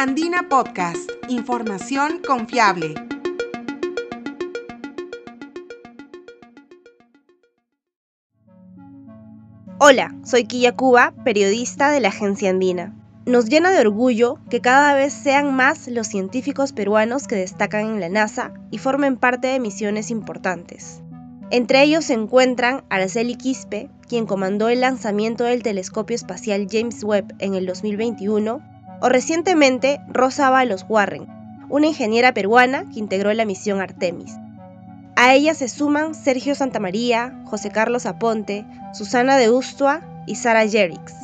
Andina Podcast, información confiable. Hola, soy Quilla Cuba, periodista de la Agencia Andina. Nos llena de orgullo que cada vez sean más los científicos peruanos que destacan en la NASA y formen parte de misiones importantes. Entre ellos se encuentran Araceli Quispe, quien comandó el lanzamiento del telescopio espacial James Webb en el 2021, o recientemente Rosa Avalos Warren, una ingeniera peruana que integró la misión Artemis. A ella se suman Sergio Santamaría, José Carlos Aponte, Susana de Ustua y Sara Jerix,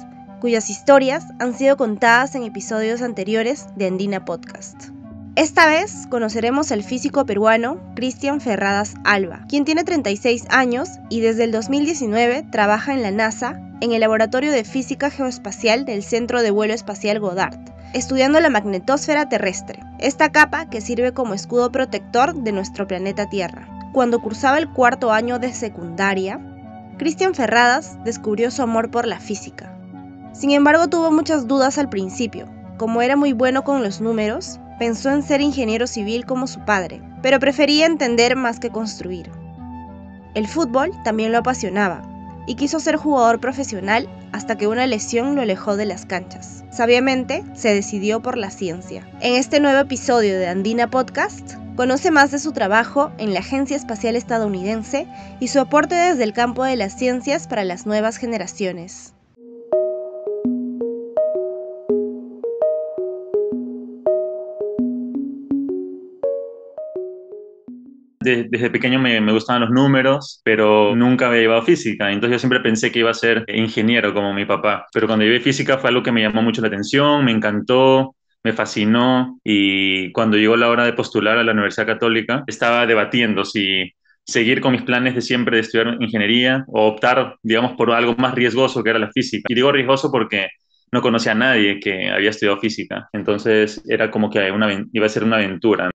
cuyas historias han sido contadas en episodios anteriores de Andina Podcast. Esta vez conoceremos al físico peruano Cristian Ferradas Alba, quien tiene 36 años y desde el 2019 trabaja en la NASA en el Laboratorio de Física Geoespacial del Centro de Vuelo Espacial Goddard, estudiando la magnetosfera terrestre, esta capa que sirve como escudo protector de nuestro planeta Tierra. Cuando cursaba el cuarto año de secundaria, Cristian Ferradas descubrió su amor por la física. Sin embargo, tuvo muchas dudas al principio. Como era muy bueno con los números, pensó en ser ingeniero civil como su padre, pero prefería entender más que construir. El fútbol también lo apasionaba y quiso ser jugador profesional hasta que una lesión lo alejó de las canchas. Sabiamente, se decidió por la ciencia. En este nuevo episodio de Andina Podcast, conoce más de su trabajo en la Agencia Espacial Estadounidense y su aporte desde el campo de las ciencias para las nuevas generaciones. Desde pequeño me gustaban los números, pero nunca había llevado física. Entonces yo siempre pensé que iba a ser ingeniero como mi papá. Pero cuando llevé física fue algo que me llamó mucho la atención, me encantó, me fascinó. Y cuando llegó la hora de postular a la Universidad Católica, estaba debatiendo si seguir con mis planes de siempre de estudiar ingeniería o optar, digamos, por algo más riesgoso que era la física. Y digo riesgoso porque no conocía a nadie que había estudiado física. Entonces era como que iba a ser una aventura.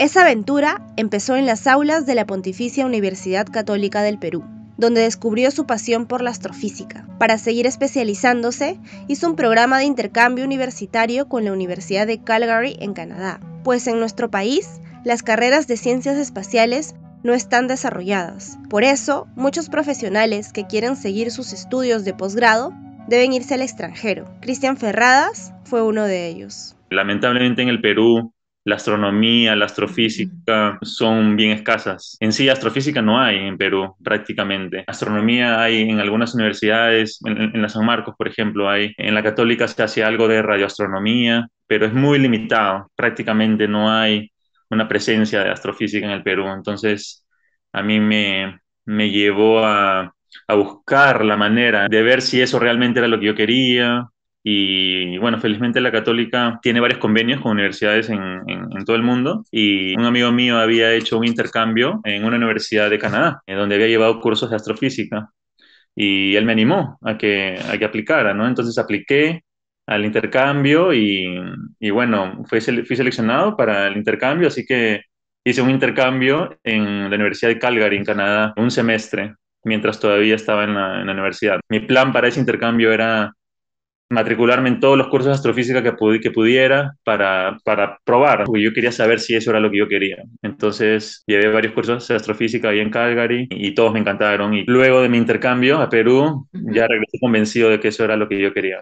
Esa aventura empezó en las aulas de la Pontificia Universidad Católica del Perú, donde descubrió su pasión por la astrofísica. Para seguir especializándose, hizo un programa de intercambio universitario con la Universidad de Calgary en Canadá, pues en nuestro país las carreras de ciencias espaciales no están desarrolladas. Por eso, muchos profesionales que quieren seguir sus estudios de posgrado deben irse al extranjero. Cristian Ferradas fue uno de ellos. Lamentablemente en el Perú la astronomía, la astrofísica son bien escasas. En sí, astrofísica no hay en Perú prácticamente. Astronomía hay en algunas universidades, en la San Marcos, por ejemplo, hay. En la Católica se hace algo de radioastronomía, pero es muy limitado. Prácticamente no hay una presencia de astrofísica en el Perú. Entonces, a mí me llevó a buscar la manera de ver si eso realmente era lo que yo quería. Y bueno, felizmente la Católica tiene varios convenios con universidades en todo el mundo y un amigo mío había hecho un intercambio en una universidad de Canadá, donde había llevado cursos de astrofísica y él me animó a que aplicara, ¿no? Entonces apliqué al intercambio y bueno, fui seleccionado para el intercambio, así que hice un intercambio en la Universidad de Calgary, en Canadá, un semestre, mientras todavía estaba en la universidad. Mi plan para ese intercambio era matricularme en todos los cursos de astrofísica que pudiera para probar, porque yo quería saber si eso era lo que yo quería. Entonces llevé varios cursos de astrofísica ahí en Calgary y todos me encantaron. Y luego de mi intercambio a Perú, ya regresé convencido de que eso era lo que yo quería.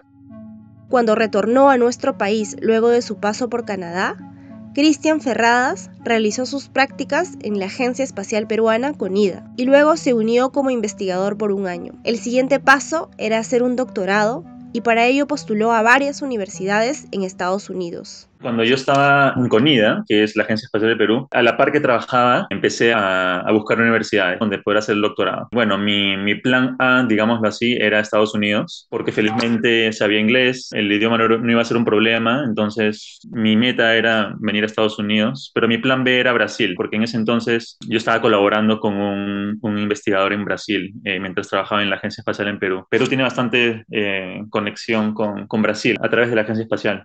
Cuando retornó a nuestro país luego de su paso por Canadá, Cristian Ferradas realizó sus prácticas en la Agencia Espacial Peruana CONIDA y luego se unió como investigador por un año. El siguiente paso era hacer un doctorado y para ello postuló a varias universidades en Estados Unidos. Cuando yo estaba en CONIDA, que es la Agencia Espacial de Perú, a la par que trabajaba, empecé a buscar universidades donde poder hacer el doctorado. Bueno, mi plan A, digámoslo así, era Estados Unidos, porque felizmente sabía inglés, el idioma no iba a ser un problema, entonces mi meta era venir a Estados Unidos, pero mi plan B era Brasil, porque en ese entonces yo estaba colaborando con un investigador en Brasil, mientras trabajaba en la Agencia Espacial en Perú. Perú tiene bastante conexión con Brasil a través de la Agencia Espacial.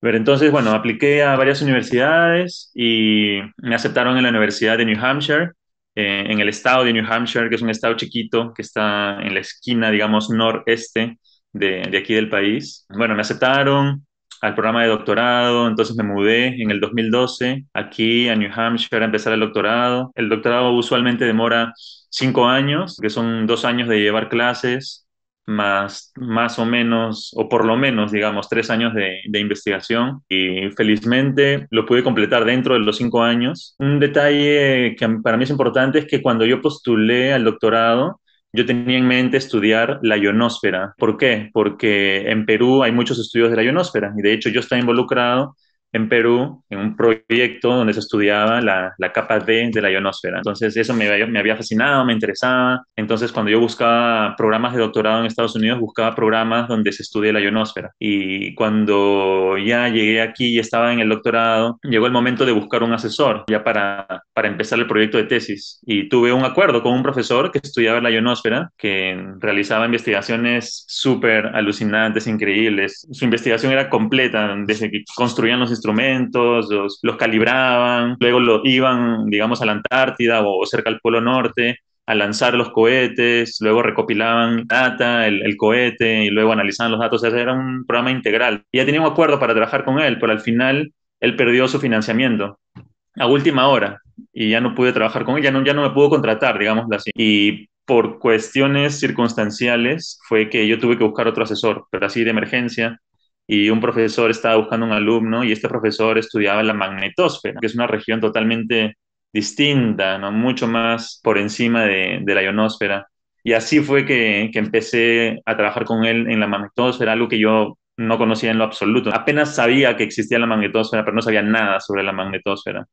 Pero entonces, bueno, apliqué a varias universidades y me aceptaron en la Universidad de New Hampshire, en el estado de New Hampshire, que es un estado chiquito que está en la esquina, digamos, noreste de aquí del país. Bueno, me aceptaron al programa de doctorado, entonces me mudé en el 2012 aquí a New Hampshire a empezar el doctorado. El doctorado usualmente demora 5 años, que son 2 años de llevar clases, más o menos, o por lo menos, digamos, 3 años de investigación. Y felizmente lo pude completar dentro de los 5 años. Un detalle que para mí es importante es que cuando yo postulé al doctorado, yo tenía en mente estudiar la ionosfera. ¿Por qué? Porque en Perú hay muchos estudios de la ionosfera y de hecho yo estaba involucrado en Perú en un proyecto donde se estudiaba la capa D de la ionosfera. Entonces eso me había fascinado, me interesaba. Entonces cuando yo buscaba programas de doctorado en Estados Unidos, buscaba programas donde se estudie la ionosfera. Y cuando ya llegué aquí y estaba en el doctorado, llegó el momento de buscar un asesor ya para empezar el proyecto de tesis. Y tuve un acuerdo con un profesor que estudiaba la ionosfera, que realizaba investigaciones súper alucinantes, increíbles. Su investigación era completa, desde que construían los instrumentos, los calibraban, luego lo iban, digamos, a la Antártida o cerca al Polo Norte a lanzar los cohetes, luego recopilaban data, el cohete, y luego analizaban los datos. O sea, era un programa integral. Y ya tenía un acuerdo para trabajar con él, pero al final él perdió su financiamiento a última hora y ya no pude trabajar con él, ya no me pudo contratar, digámoslo así. Y por cuestiones circunstanciales fue que yo tuve que buscar otro asesor, pero así de emergencia. Y un profesor estaba buscando un alumno y este profesor estudiaba la magnetosfera, que es una región totalmente distinta, ¿no? Mucho más por encima de la ionosfera. Y así fue que empecé a trabajar con él en la magnetosfera, algo que yo no conocía en lo absoluto. Apenas sabía que existía la magnetosfera, pero no sabía nada sobre la magnetosfera.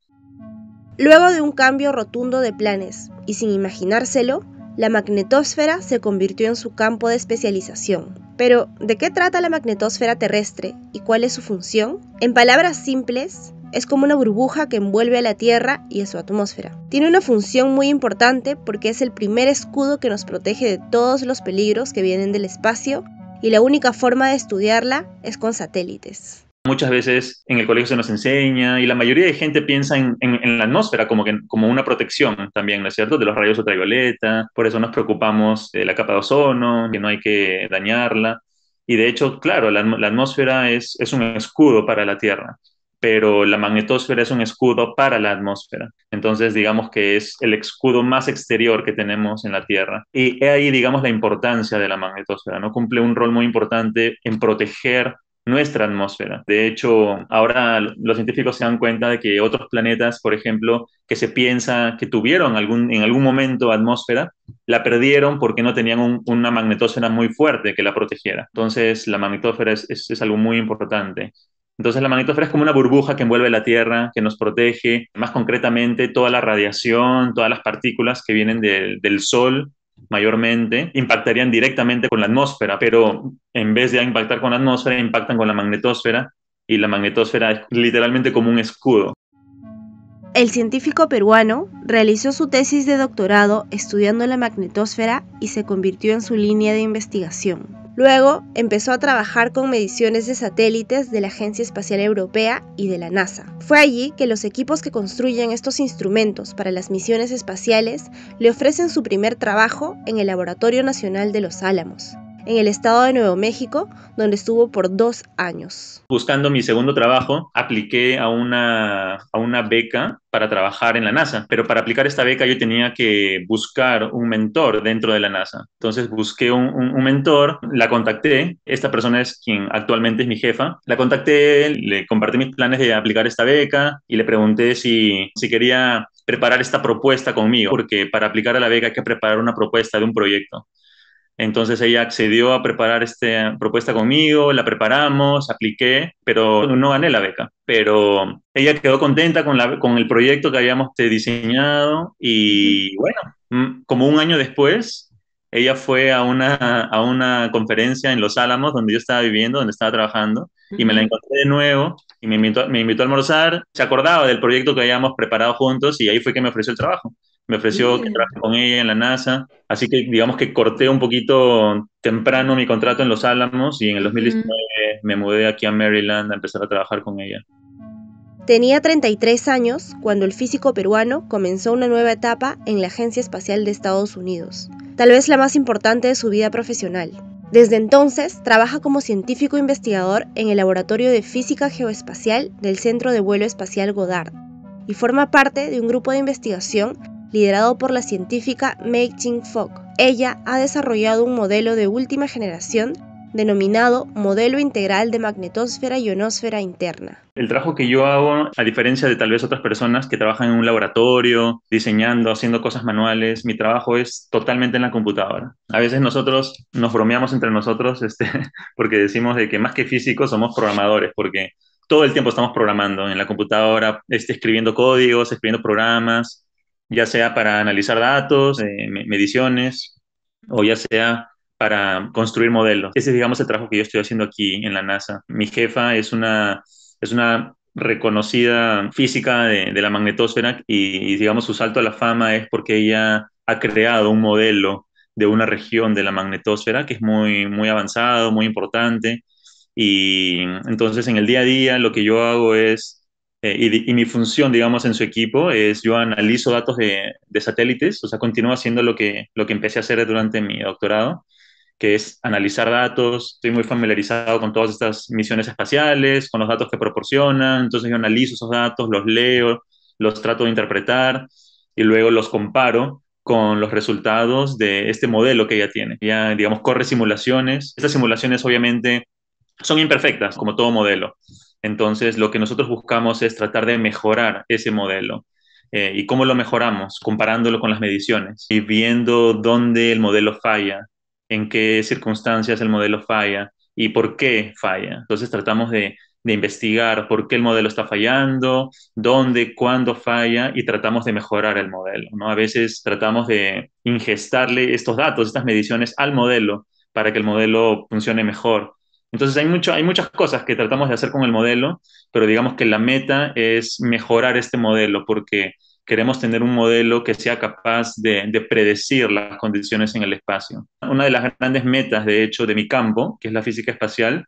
Luego de un cambio rotundo de planes, y sin imaginárselo, la magnetosfera se convirtió en su campo de especialización. Pero, ¿de qué trata la magnetosfera terrestre y cuál es su función? En palabras simples, es como una burbuja que envuelve a la Tierra y a su atmósfera. Tiene una función muy importante porque es el primer escudo que nos protege de todos los peligros que vienen del espacio y la única forma de estudiarla es con satélites. Muchas veces en el colegio se nos enseña y la mayoría de gente piensa en la atmósfera como una protección también, ¿no es cierto?, de los rayos ultravioleta. Por eso nos preocupamos de la capa de ozono, que no hay que dañarla. Y de hecho, claro, la atmósfera es un escudo para la Tierra, pero la magnetosfera es un escudo para la atmósfera. Entonces, digamos que es el escudo más exterior que tenemos en la Tierra. Y ahí, digamos, la importancia de la magnetosfera, ¿no? Cumple un rol muy importante en proteger nuestra atmósfera. De hecho, ahora los científicos se dan cuenta de que otros planetas, por ejemplo, que se piensa que tuvieron en algún momento atmósfera, la perdieron porque no tenían una magnetosfera muy fuerte que la protegiera. Entonces, la magnetosfera es algo muy importante. Entonces, la magnetosfera es como una burbuja que envuelve la Tierra, que nos protege, más concretamente, toda la radiación, todas las partículas que vienen del Sol mayormente, impactarían directamente con la atmósfera, pero en vez de impactar con la atmósfera, impactan con la magnetosfera y la magnetosfera es literalmente como un escudo. El científico peruano realizó su tesis de doctorado estudiando la magnetosfera y se convirtió en su línea de investigación. Luego empezó a trabajar con mediciones de satélites de la Agencia Espacial Europea y de la NASA. Fue allí que los equipos que construyen estos instrumentos para las misiones espaciales le ofrecen su primer trabajo en el Laboratorio Nacional de Los Álamos, en el estado de Nuevo México, donde estuvo por 2 años. Buscando mi segundo trabajo, apliqué a una beca para trabajar en la NASA, pero para aplicar esta beca yo tenía que buscar un mentor dentro de la NASA. Entonces busqué un mentor, la contacté, esta persona es quien actualmente es mi jefa, la contacté, le compartí mis planes de aplicar esta beca y le pregunté si quería preparar esta propuesta conmigo, porque para aplicar a la beca hay que preparar una propuesta de un proyecto. Entonces ella accedió a preparar esta propuesta conmigo, la preparamos, apliqué, pero no gané la beca. Pero ella quedó contenta con el proyecto que habíamos diseñado y bueno, como un año después, ella fue a una conferencia en Los Álamos, donde yo estaba viviendo, donde estaba trabajando, y me la encontré de nuevo y me invitó a almorzar. Se acordaba del proyecto que habíamos preparado juntos y ahí fue que me ofreció el trabajo. Me ofreció que trabaje con ella en la NASA. Así que digamos que corté un poquito temprano mi contrato en Los Álamos y en el 2019 me mudé aquí a Maryland a empezar a trabajar con ella. Tenía 33 años cuando el físico peruano comenzó una nueva etapa en la Agencia Espacial de Estados Unidos, tal vez la más importante de su vida profesional. Desde entonces, trabaja como científico investigador en el Laboratorio de Física Geoespacial del Centro de Vuelo Espacial Goddard y forma parte de un grupo de investigación liderado por la científica Mei-Ching Fock. Ella ha desarrollado un modelo de última generación denominado Modelo Integral de Magnetosfera y Ionosfera Interna. El trabajo que yo hago, a diferencia de tal vez otras personas que trabajan en un laboratorio, diseñando, haciendo cosas manuales, mi trabajo es totalmente en la computadora. A veces nosotros nos bromeamos entre nosotros, porque decimos de que más que físicos somos programadores, porque todo el tiempo estamos programando en la computadora, escribiendo códigos, escribiendo programas, ya sea para analizar datos, mediciones, o ya sea para construir modelos. Ese es, digamos, el trabajo que yo estoy haciendo aquí en la NASA. Mi jefa es una reconocida física de la magnetosfera y, digamos, su salto a la fama es porque ella ha creado un modelo de una región de la magnetosfera que es muy, muy avanzado, muy importante. Y entonces en el día a día lo que yo hago es, y mi función, digamos, en su equipo es yo analizo datos de satélites, o sea, continúo haciendo lo que empecé a hacer durante mi doctorado, que es analizar datos. Estoy muy familiarizado con todas estas misiones espaciales, con los datos que proporcionan, entonces yo analizo esos datos, los leo, los trato de interpretar y luego los comparo con los resultados de este modelo que ella tiene. Ella, digamos, corre simulaciones. Estas simulaciones obviamente son imperfectas, como todo modelo. Entonces, lo que nosotros buscamos es tratar de mejorar ese modelo. ¿Y cómo lo mejoramos? Comparándolo con las mediciones y viendo dónde el modelo falla, en qué circunstancias el modelo falla y por qué falla. Entonces, tratamos de investigar por qué el modelo está fallando, dónde, cuándo falla y tratamos de mejorar el modelo, ¿no? A veces tratamos de ingestarle estos datos, estas mediciones al modelo para que el modelo funcione mejor. Entonces hay muchas cosas que tratamos de hacer con el modelo, pero digamos que la meta es mejorar este modelo porque queremos tener un modelo que sea capaz de predecir las condiciones en el espacio. Una de las grandes metas, de hecho, de mi campo, que es la física espacial,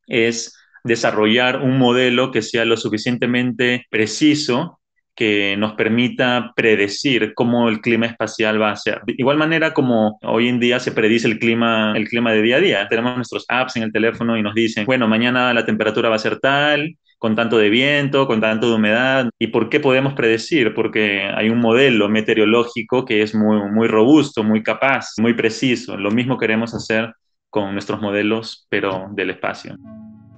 es desarrollar un modelo que sea lo suficientemente preciso que nos permita predecir cómo el clima espacial va a ser. De igual manera como hoy en día se predice el clima de día a día. Tenemos nuestros apps en el teléfono y nos dicen, bueno, mañana la temperatura va a ser tal, con tanto de viento, con tanto de humedad. ¿Y por qué podemos predecir? Porque hay un modelo meteorológico que es muy, muy robusto, muy capaz, muy preciso. Lo mismo queremos hacer con nuestros modelos, pero del espacio.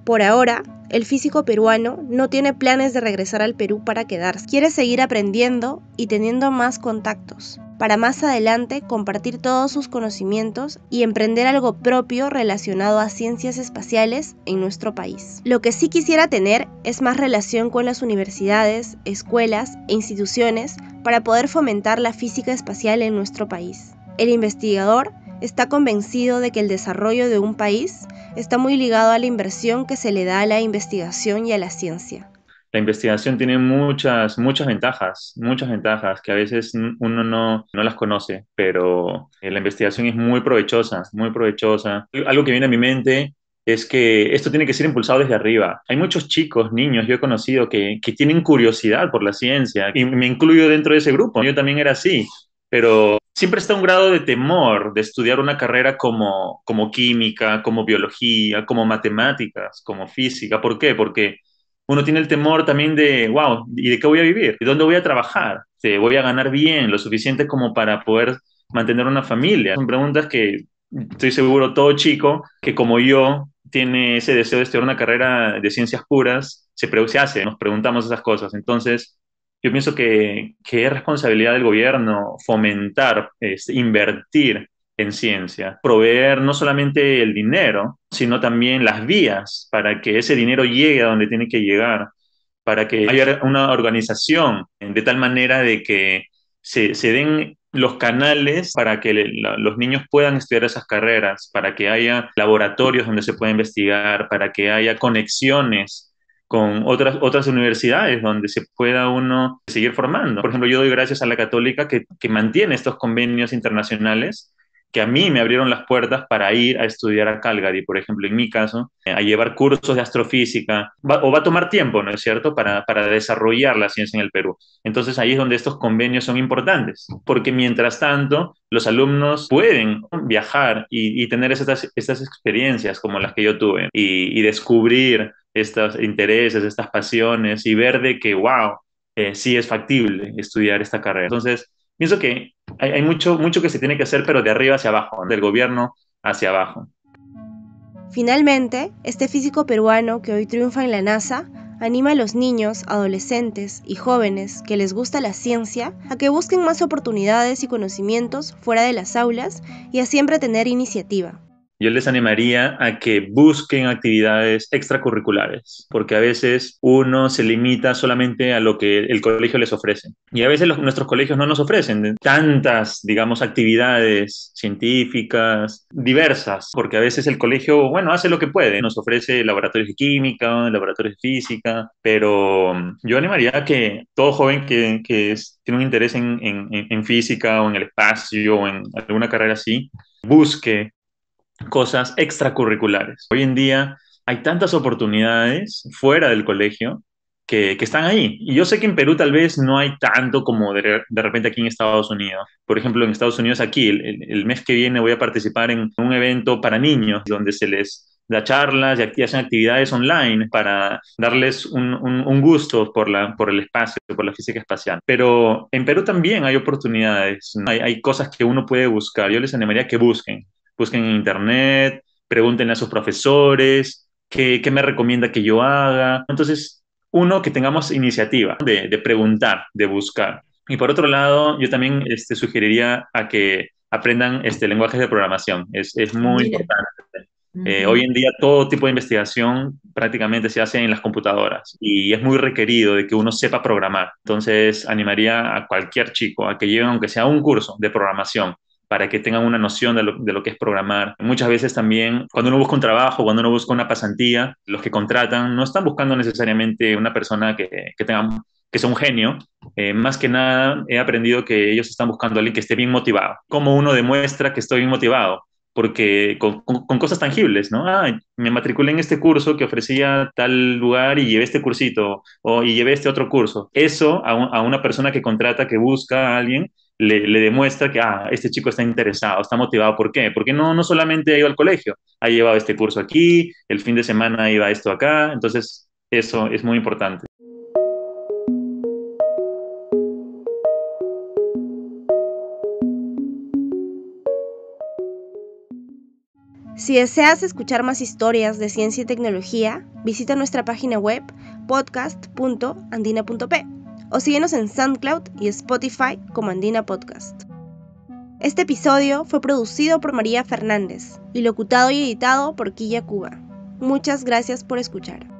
Por ahora, el físico peruano no tiene planes de regresar al Perú para quedarse. Quiere seguir aprendiendo y teniendo más contactos, para más adelante compartir todos sus conocimientos y emprender algo propio relacionado a ciencias espaciales en nuestro país. Lo que sí quisiera tener es más relación con las universidades, escuelas e instituciones para poder fomentar la física espacial en nuestro país. El investigador está convencido de que el desarrollo de un país está muy ligado a la inversión que se le da a la investigación y a la ciencia. La investigación tiene muchas ventajas que a veces uno no las conoce, pero la investigación es muy provechosa, muy provechosa. Algo que viene a mi mente es que esto tiene que ser impulsado desde arriba. Hay muchos chicos, niños, yo he conocido que tienen curiosidad por la ciencia y me incluyo dentro de ese grupo. Yo también era así, pero siempre está un grado de temor de estudiar una carrera como química, como biología, como matemáticas, como física. ¿Por qué? Porque uno tiene el temor también de, wow, ¿y de qué voy a vivir? ¿Y dónde voy a trabajar? ¿Voy a ganar bien, lo suficiente como para poder mantener una familia? Son preguntas que estoy seguro todo chico que como yo tiene ese deseo de estudiar una carrera de ciencias puras, se hace, nos preguntamos esas cosas. Entonces, yo pienso que es responsabilidad del gobierno fomentar, invertir en ciencia, proveer no solamente el dinero, sino también las vías para que ese dinero llegue a donde tiene que llegar, para que haya una organización de tal manera de que se den los canales para que los niños puedan estudiar esas carreras, para que haya laboratorios donde se pueda investigar, para que haya conexiones con otras universidades donde se pueda uno seguir formando. Por ejemplo, yo doy gracias a la Católica que mantiene estos convenios internacionales que a mí me abrieron las puertas para ir a estudiar a Calgary, por ejemplo, en mi caso, a llevar cursos de astrofísica, o va a tomar tiempo, ¿no es cierto?, para desarrollar la ciencia en el Perú. Entonces ahí es donde estos convenios son importantes, porque mientras tanto los alumnos pueden viajar y tener estas experiencias como las que yo tuve y descubrir estos intereses, estas pasiones y ver de que, wow, sí es factible estudiar esta carrera. Entonces, pienso que hay mucho, mucho que se tiene que hacer, pero de arriba hacia abajo, del gobierno hacia abajo. Finalmente, este físico peruano que hoy triunfa en la NASA anima a los niños, adolescentes y jóvenes que les gusta la ciencia a que busquen más oportunidades y conocimientos fuera de las aulas y a siempre tener iniciativa. Yo les animaría a que busquen actividades extracurriculares, porque a veces uno se limita solamente a lo que el colegio les ofrece. Y a veces nuestros colegios no nos ofrecen tantas, digamos, actividades científicas diversas, porque a veces el colegio, bueno, hace lo que puede. Nos ofrece laboratorios de química, laboratorios de física, pero yo animaría a que todo joven que tiene un interés en física o en el espacio o en alguna carrera así, busque cosas extracurriculares. Hoy en día hay tantas oportunidades fuera del colegio que están ahí. Y yo sé que en Perú tal vez no hay tanto como de repente aquí en Estados Unidos. Por ejemplo, en Estados Unidos aquí, el mes que viene voy a participar en un evento para niños donde se les da charlas y hacen actividades online para darles un gusto por el espacio, por la física espacial. Pero en Perú también hay oportunidades, ¿no? Hay cosas que uno puede buscar. Yo les animaría a que busquen en internet, pregunten a sus profesores, qué me recomienda que yo haga. Entonces, uno, que tengamos iniciativa de preguntar, de buscar. Y por otro lado, yo también sugeriría a que aprendan lenguajes de programación. Es muy Mira. importante. Hoy Ujú. en día todo tipo de investigación prácticamente se hace en las computadoras y es muy requerido de que uno sepa programar. Entonces, animaría a cualquier chico a que lleven, aunque sea un curso de programación, para que tengan una noción de lo que es programar. Muchas veces también, cuando uno busca un trabajo, cuando uno busca una pasantía, los que contratan no están buscando necesariamente una persona que sea un genio. Más que nada, he aprendido que ellos están buscando a alguien que esté bien motivado. ¿Cómo uno demuestra que estoy bien motivado? Porque con cosas tangibles, ¿no? Ah, me matriculé en este curso que ofrecía tal lugar y llevé este cursito, y llevé este otro curso. Eso a una persona que contrata, que busca a alguien, le demuestra que este chico está interesado, está motivado. ¿Por qué? Porque no solamente ha ido al colegio, ha llevado este curso aquí, el fin de semana iba esto acá, entonces eso es muy importante. Si deseas escuchar más historias de ciencia y tecnología, visita nuestra página web podcast.andina.p o síguenos en SoundCloud y Spotify como Andina Podcast. Este episodio fue producido por María Fernández y locutado y editado por Quilla Cuba. Muchas gracias por escuchar.